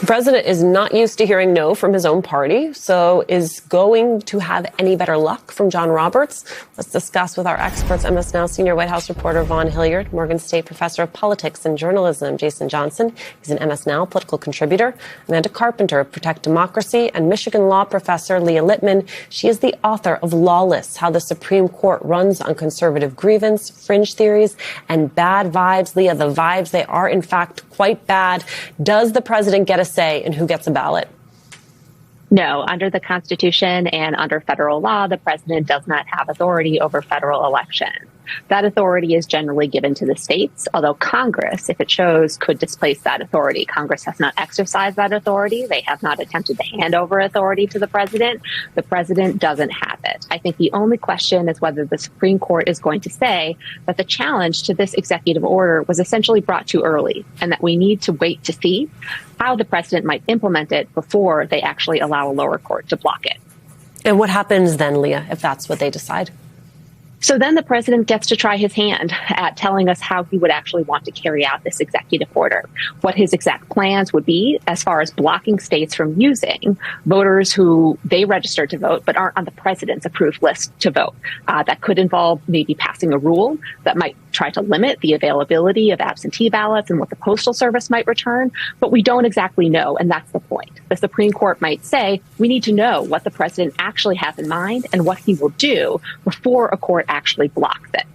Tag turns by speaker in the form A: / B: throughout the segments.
A: The president is not used to hearing no from his own party, so is going to have any better luck from John Roberts? Let's discuss with our experts. MS Now senior White House reporter Vaughn Hilliard, Morgan State professor of politics and journalism Jason Johnson, he's an MS Now political contributor, Amanda Carpenter of Protect Democracy, and Michigan law professor Leah Littman. She is the author of Lawless: How the Supreme Court Runs on Conservative Grievance, Fringe Theories, and Bad Vibes. Leah, the vibes, they are in fact quite bad. Does the president get a say in who gets a ballot?
B: No, under the Constitution and under federal law, the president does not have authority over federal elections. That authority is generally given to the states, although Congress, if it chose, could displace that authority. Congress has not exercised that authority. They have not attempted to hand over authority to the president. The president doesn't have it. I think the only question is whether the Supreme Court is going to say that the challenge to this executive order was essentially brought too early and that we need to wait to see how the president might implement it before they actually allow a lower court to block it.
A: And what happens then, Leah, if that's what they decide?
B: So then the president gets to try his hand at telling us how he would actually want to carry out this executive order, what his exact plans would be as far as blocking states from using voters who they registered to vote but aren't on the president's approved list to vote. That could involve maybe passing a rule that might try to limit the availability of absentee ballots and what the Postal Service might return, but we don't exactly know, and that's the point. The Supreme Court might say, we need to know what the president actually has in mind and what he will do before a court actually blocks it.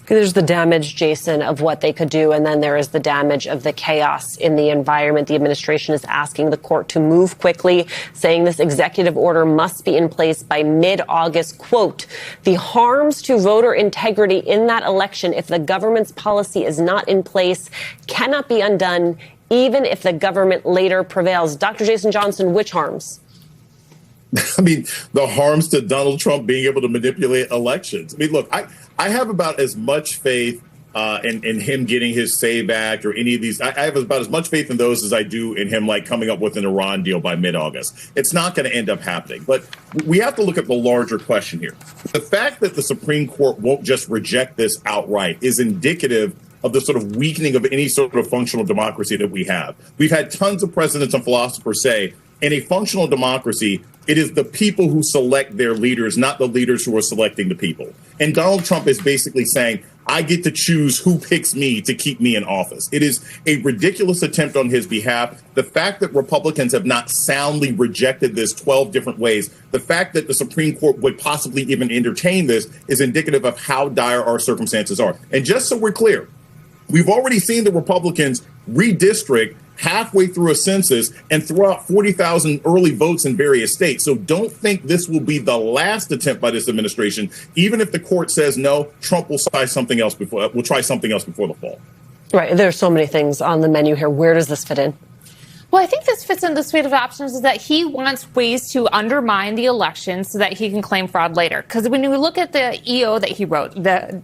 A: There's the damage, Jason, of what they could do, and then there is the damage of the chaos in the environment. The administration is asking the court to move quickly, saying this executive order must be in place by mid-August. Quote, the harms to voter integrity in that election, if the government's policy is not in place, cannot be undone, even if the government later prevails. Dr. Jason Johnson, which harms?
C: I mean, the harms to Donald Trump being able to manipulate elections. I mean, look, I have about as much faith in him getting his SAVE Act or any of these. I have about as much faith in those as I do in him, like, coming up with an Iran deal by mid-August. It's not going to end up happening. But we have to look at the larger question here. The fact that the Supreme Court won't just reject this outright is indicative of the sort of weakening of any sort of functional democracy that we have. We've had tons of presidents and philosophers say, in a functional democracy, it is the people who select their leaders, not the leaders who are selecting the people. And Donald Trump is basically saying, I get to choose who picks me to keep me in office. It is a ridiculous attempt on his behalf. The fact that Republicans have not soundly rejected this 12 different ways, the fact that the Supreme Court would possibly even entertain this is indicative of how dire our circumstances are. And just so we're clear, we've already seen the Republicans redistrict halfway through a census and throw out 40,000 early votes in various states. So don't think this will be the last attempt by this administration. Even if the court says no, Trump will try something else before the fall.
A: Right. There's so many things on the menu here. Where does this fit in?
D: Well, I think this fits in the suite of options is that he wants ways to undermine the election so that he can claim fraud later. Because when you look at the EO that he wrote, the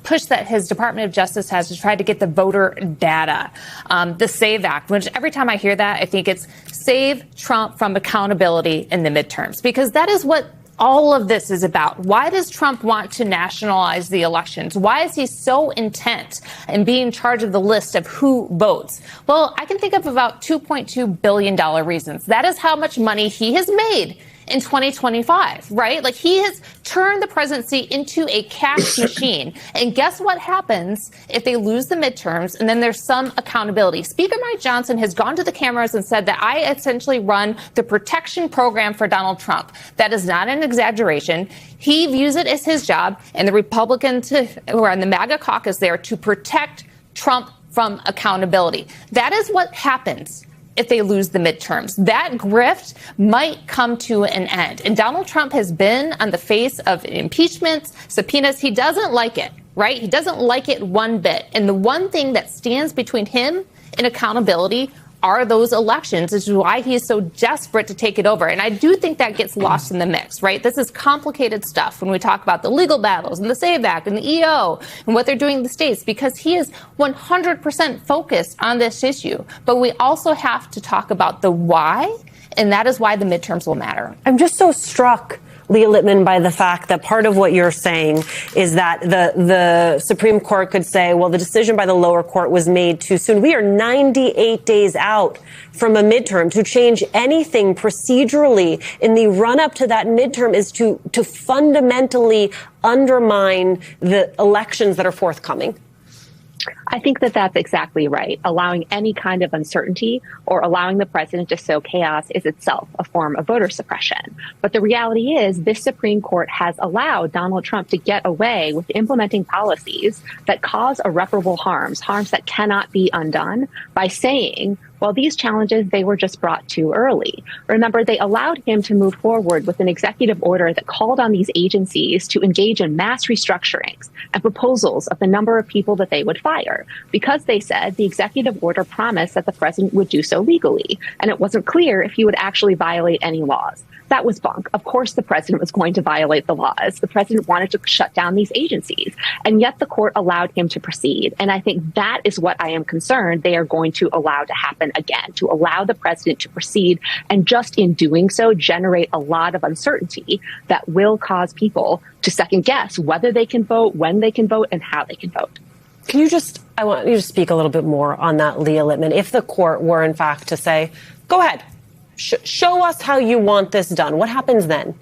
D: push that his Department of Justice has to try to get the voter data, the SAVE Act, which every time I hear that, I think it's save Trump from accountability in the midterms, because that is what all of this is about. Why does Trump want to nationalize the elections? Why is he so intent in being in charge of the list of who votes? Well, I can think of about $2.2 billion reasons. That is how much money he has made in 2025, right? Like, he has turned the presidency into a cash machine. And guess what happens if they lose the midterms and then there's some accountability? Speaker Mike Johnson has gone to the cameras and said that I essentially run the protection program for Donald Trump. That is not an exaggeration. He views it as his job, and the Republicans who are in the MAGA caucus there to protect Trump from accountability. That is what happens if they lose the midterms. That grift might come to an end. And Donald Trump has been on the face of impeachments, subpoenas. He doesn't like it, right? He doesn't like it one bit. And the one thing that stands between him and accountability are those elections, which is why he is so desperate to take it over. And I do think that gets lost in the mix, right? This is complicated stuff when we talk about the legal battles and the SAVE Act and the EO and what they're doing in the states, because he is 100% focused on this issue. But we also have to talk about the why, and that is why the midterms will matter.
A: I'm just so struck Leah Littman, by the fact that part of what you're saying is that the Supreme Court could say, well, the decision by the lower court was made too soon. We are 98 days out from a midterm. To change anything procedurally in the run up to that midterm is to fundamentally undermine the elections that are forthcoming.
B: I think that that's exactly right. Allowing any kind of uncertainty or allowing the president to sow chaos is itself a form of voter suppression. But the reality is this Supreme Court has allowed Donald Trump to get away with implementing policies that cause irreparable harms that cannot be undone, by saying, well, these challenges, they were just brought too early. Remember, they allowed him to move forward with an executive order that called on these agencies to engage in mass restructurings and proposals of the number of people that they would fire, because they said the executive order promised that the president would do so legally, and it wasn't clear if he would actually violate any laws. That was bunk. Of course, the president was going to violate the laws. The president wanted to shut down these agencies, and yet the court allowed him to proceed. And I think that is what I am concerned they are going to allow to happen again, to allow the president to proceed, and just in doing so, generate a lot of uncertainty that will cause people to second guess whether they can vote, when they can vote, and how they can vote.
A: Can you I want you to speak a little bit more on that, Leah Littman. If the court were, in fact, to say, go ahead, show us how you want this done, what happens then?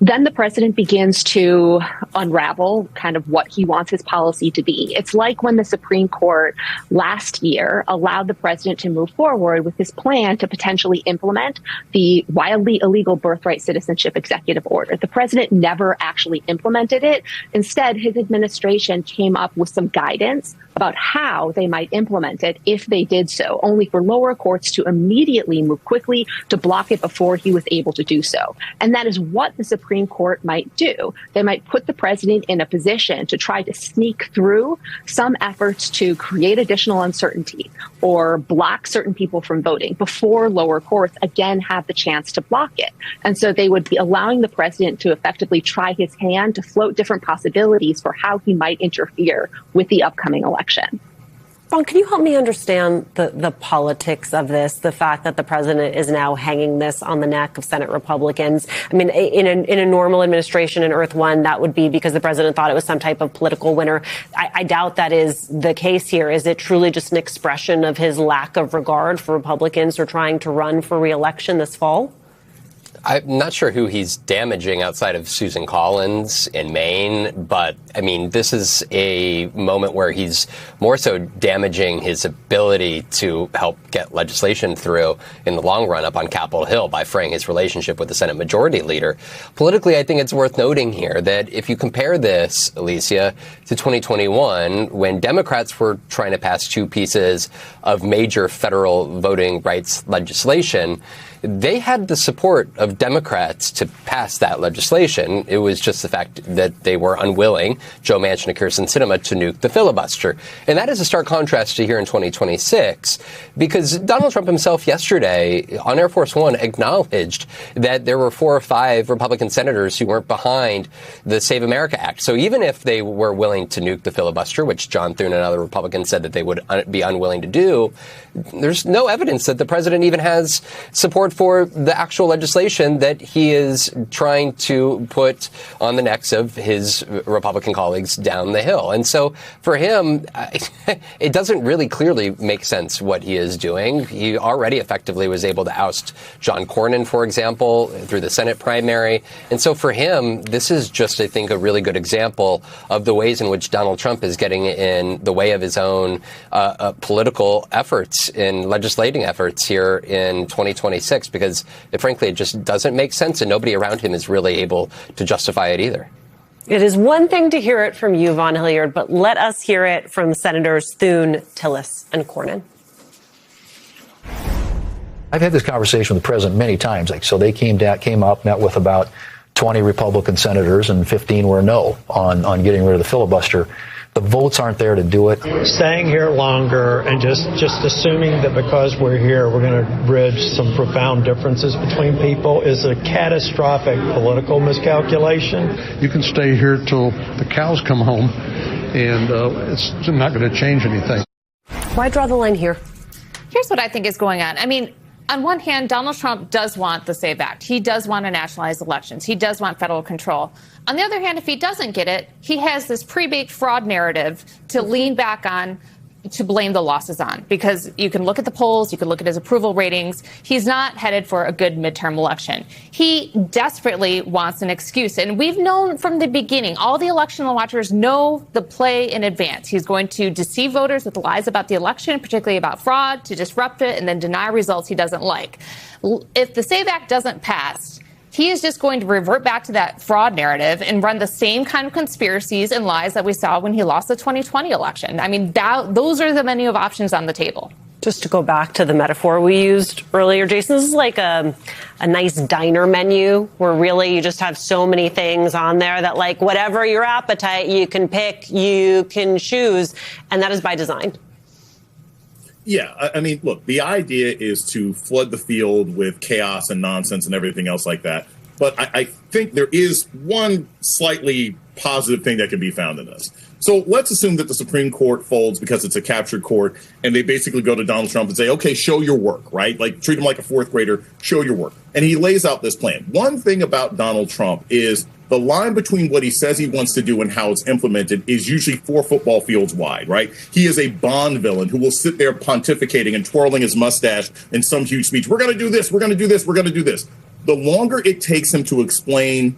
B: Then the president begins to unravel kind of what he wants his policy to be. It's like when the Supreme Court last year allowed the president to move forward with his plan to potentially implement the wildly illegal birthright citizenship executive order. The president never actually implemented it. Instead, his administration came up with some guidance about how they might implement it if they did so, only for lower courts to immediately move quickly to block it before he was able to do so. And that is what the Supreme Court might do. They might put the president in a position to try to sneak through some efforts to create additional uncertainty or block certain people from voting before lower courts again have the chance to block it. And so they would be allowing the president to effectively try his hand to float different possibilities for how he might interfere with the upcoming election.
A: Ron, can you help me understand the politics of this, the fact that the president is now hanging this on the neck of Senate Republicans? I mean, in a normal administration in Earth One, that would be because the president thought it was some type of political winner. I doubt that is the case here. Is it truly just an expression of his lack of regard for Republicans who are trying to run for re-election this fall?
E: I'm not sure who he's damaging outside of Susan Collins in Maine, but I mean, this is a moment where he's more so damaging his ability to help get legislation through in the long run up on Capitol Hill by fraying his relationship with the Senate Majority Leader. Politically, I think it's worth noting here that if you compare this, Alicia, to 2021, when Democrats were trying to pass two pieces of major federal voting rights legislation, they had the support of Democrats to pass that legislation. It was just the fact that they were unwilling, Joe Manchin and Kyrsten Sinema, to nuke the filibuster. And that is a stark contrast to here in 2026, because Donald Trump himself yesterday on Air Force One acknowledged that there were 4 or 5 Republican senators who weren't behind the Save America Act. So even if they were willing to nuke the filibuster, which John Thune and other Republicans said that they would be unwilling to do, there's no evidence that the president even has support for the actual legislation that he is trying to put on the necks of his Republican colleagues down the hill. And so for him, it doesn't really clearly make sense what he is doing. He already effectively was able to oust John Cornyn, for example, through the Senate primary. And so for him, this is just, I think, a really good example of the ways in which Donald Trump is getting in the way of his own political efforts, in legislating efforts here in 2026, because frankly, it just doesn't make sense, and nobody around him is really able to justify it either.
A: It is one thing to hear it from you, Vaughn Hilliard, but let us hear it from Senators Thune, Tillis, and Cornyn.
F: I've had this conversation with the president many times. So they came up, met with about 20 Republican senators, and 15 were no on getting rid of the filibuster. The votes aren't there to do it.
G: Staying here longer and just assuming that because we're here, we're going to bridge some profound differences between people is a catastrophic political miscalculation.
H: You can stay here till the cows come home, and it's not going to change anything.
A: Why draw the line here?
D: Here's what I think is going on. I mean, on one hand, Donald Trump does want the SAVE Act. He does want to nationalize elections. He does want federal control. On the other hand, if he doesn't get it, he has this pre-baked fraud narrative to lean back on, to blame the losses on, because you can look at the polls, you can look at his approval ratings. He's not headed for a good midterm election. He desperately wants an excuse. And we've known from the beginning, all the election watchers know the play in advance. He's going to deceive voters with lies about the election, particularly about fraud, to disrupt it, and then deny results he doesn't like. If the SAVE Act doesn't pass, he is just going to revert back to that fraud narrative and run the same kind of conspiracies and lies that we saw when he lost the 2020 election. I mean, those are the menu of options on the table.
A: Just to go back to the metaphor we used earlier, Jason, this is like a nice diner menu where really you just have so many things on there that, like, whatever your appetite, you can pick, you can choose, and that is by design.
C: Yeah, I mean, look, the idea is to flood the field with chaos and nonsense and everything else like that. But I think there is one slightly positive thing that can be found in this. So let's assume that the Supreme Court folds because it's a captured court, and they basically go to Donald Trump and say, okay, show your work, right? Like, treat him like a fourth grader, show your work. And he lays out this plan. One thing about Donald Trump is the line between what he says he wants to do and how it's implemented is usually 4 football fields wide, right? He is a Bond villain who will sit there pontificating and twirling his mustache in some huge speech. We're going to do this. We're going to do this. We're going to do this. The longer it takes him to explain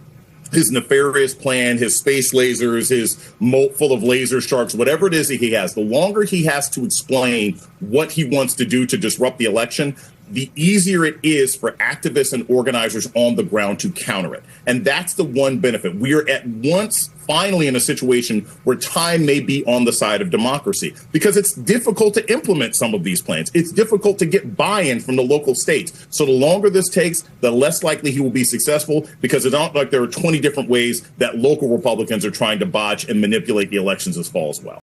C: his nefarious plan, his space lasers, his moat full of laser sharks, whatever it is that he has, the longer he has to explain what he wants to do to disrupt the election, the easier it is for activists and organizers on the ground to counter it. And that's the one benefit. We are at once finally in a situation where time may be on the side of democracy, because it's difficult to implement some of these plans. It's difficult to get buy-in from the local states. So the longer this takes, the less likely he will be successful, because it's not like there are 20 different ways that local Republicans are trying to botch and manipulate the elections this fall as well.